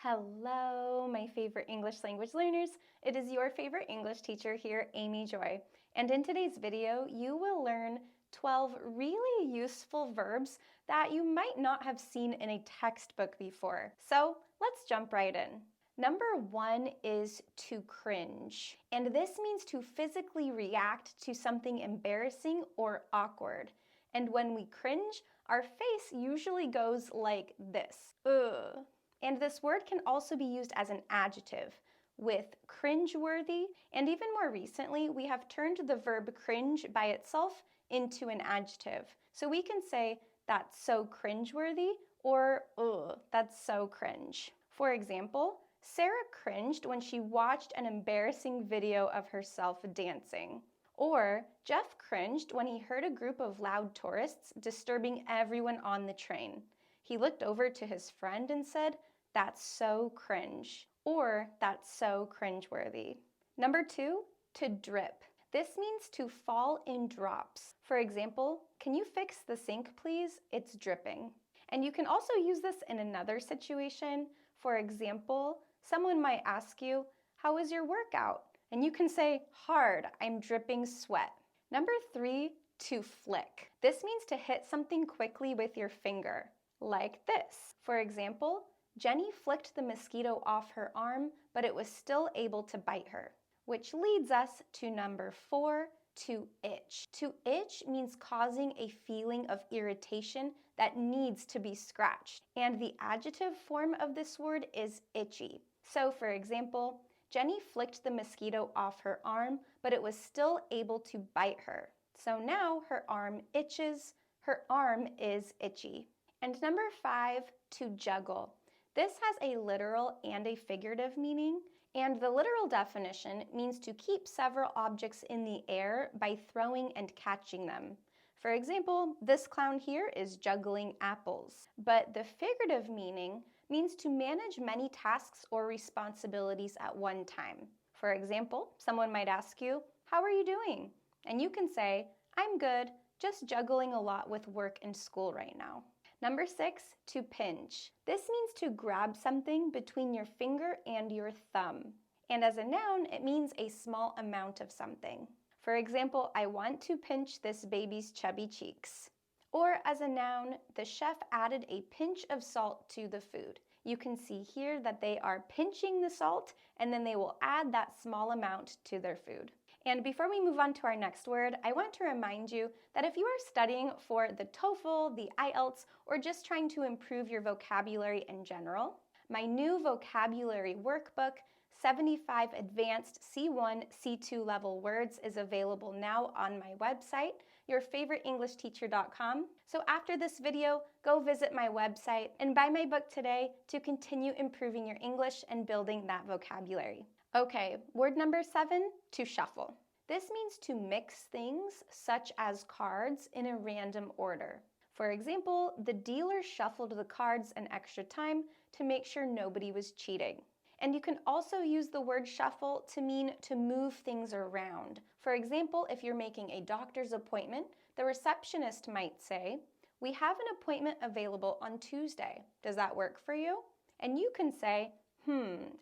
Hello, my favorite English language learners. It is your favorite English teacher here, Amy Joy. And in today's video, you will learn 12 really useful verbs that you might not have seen in a textbook before. So let's jump right in. Number 1 is to cringe. And this means to physically react to something embarrassing or awkward. And when we cringe, our face usually goes like this. Ugh. And this word can also be used as an adjective with cringeworthy, and even more recently, we have turned the verb cringe by itself into an adjective. So we can say, that's so cringeworthy, or, ugh, that's so cringe. For example, Sarah cringed when she watched an embarrassing video of herself dancing. Or, Jeff cringed when he heard a group of loud tourists disturbing everyone on the train. He looked over to his friend and said, "That's so cringe," or "That's so cringeworthy." Number 2, to drip. This means to fall in drops. For example, "Can you fix the sink, please? It's dripping." And you can also use this in another situation. For example, someone might ask you, "How was your workout?" And you can say, "Hard, I'm dripping sweat." Number 3, to flick. This means to hit something quickly with your finger, like this. For example, Jenny flicked the mosquito off her arm, but it was still able to bite her. Which leads us to number 4, to itch. To itch means causing a feeling of irritation that needs to be scratched. And the adjective form of this word is itchy. So for example, Jenny flicked the mosquito off her arm, but it was still able to bite her. So now her arm itches, her arm is itchy. And number 5, to juggle. This has a literal and a figurative meaning, and the literal definition means to keep several objects in the air by throwing and catching them. For example, this clown here is juggling apples. But the figurative meaning means to manage many tasks or responsibilities at one time. For example, someone might ask you, "How are you doing?" And you can say, "I'm good, just juggling a lot with work and school right now." Number 6, to pinch. This means to grab something between your finger and your thumb. And as a noun, it means a small amount of something. For example, "I want to pinch this baby's chubby cheeks." Or as a noun, the chef added a pinch of salt to the food. You can see here that they are pinching the salt, and then they will add that small amount to their food. And before we move on to our next word, I want to remind you that if you are studying for the TOEFL, the IELTS, or just trying to improve your vocabulary in general, my new vocabulary workbook, 75 Advanced C1, C2 level words, is available now on my website, yourfavoriteenglishteacher.com. So after this video, go visit my website and buy my book today to continue improving your English and building that vocabulary. Okay, word number 7, to shuffle. This means to mix things, such as cards, in a random order. For example, the dealer shuffled the cards an extra time to make sure nobody was cheating. And you can also use the word shuffle to mean to move things around. For example, if you're making a doctor's appointment, the receptionist might say, "We have an appointment available on Tuesday. Does that work for you?" And you can say,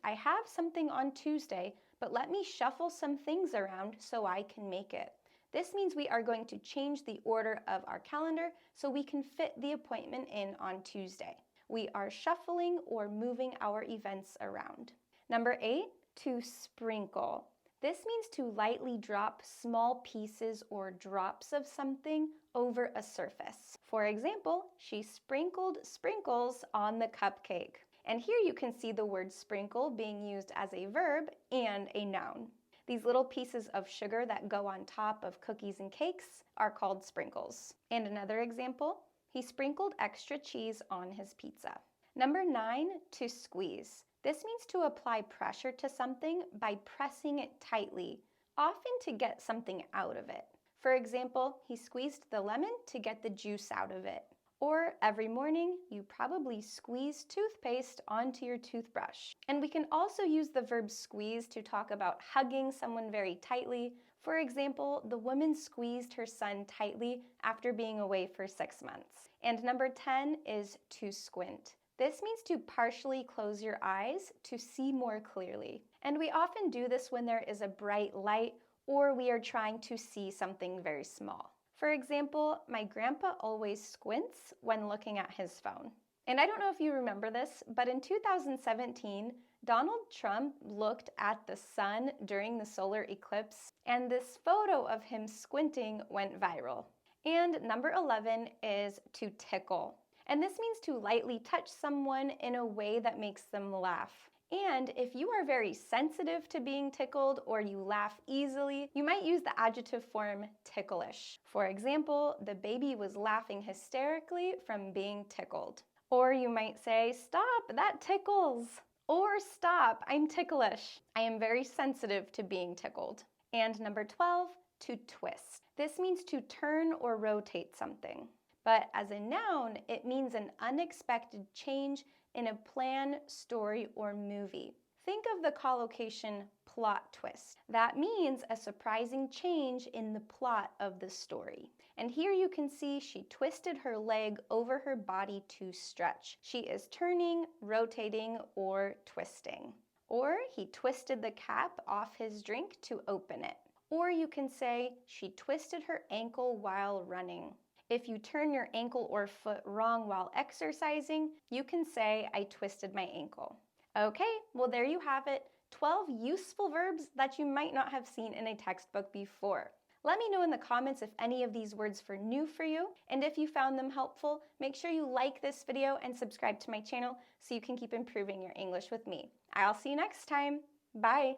"I have something on Tuesday, but let me shuffle some things around so I can make it." This means we are going to change the order of our calendar so we can fit the appointment in on Tuesday. We are shuffling or moving our events around. Number 8, to sprinkle. This means to lightly drop small pieces or drops of something over a surface. For example, she sprinkled sprinkles on the cupcake. And here you can see the word sprinkle being used as a verb and a noun. These little pieces of sugar that go on top of cookies and cakes are called sprinkles. And another example, he sprinkled extra cheese on his pizza. Number 9, to squeeze. This means to apply pressure to something by pressing it tightly, often to get something out of it. For example, he squeezed the lemon to get the juice out of it. Or every morning, you probably squeeze toothpaste onto your toothbrush. And we can also use the verb squeeze to talk about hugging someone very tightly. For example, the woman squeezed her son tightly after being away for 6 months. And number 10 is to squint. This means to partially close your eyes to see more clearly. And we often do this when there is a bright light or we are trying to see something very small. For example, my grandpa always squints when looking at his phone. And I don't know if you remember this, but in 2017, Donald Trump looked at the sun during the solar eclipse, and this photo of him squinting went viral. And number 11 is to tickle. And this means to lightly touch someone in a way that makes them laugh. And if you are very sensitive to being tickled or you laugh easily, you might use the adjective form ticklish. For example, the baby was laughing hysterically from being tickled. Or you might say, "Stop, that tickles." Or "Stop, I'm ticklish. I am very sensitive to being tickled." And number 12, to twist. This means to turn or rotate something. But as a noun, it means an unexpected change in a plan, story, or movie. Think of the collocation plot twist. That means a surprising change in the plot of the story. And here you can see she twisted her leg over her body to stretch. She is turning, rotating, or twisting. Or he twisted the cap off his drink to open it. Or you can say she twisted her ankle while running. If you turn your ankle or foot wrong while exercising, you can say, "I twisted my ankle." Okay, well there you have it, 12 useful verbs that you might not have seen in a textbook before. Let me know in the comments if any of these words were new for you, and if you found them helpful, make sure you like this video and subscribe to my channel so you can keep improving your English with me. I'll see you next time. Bye!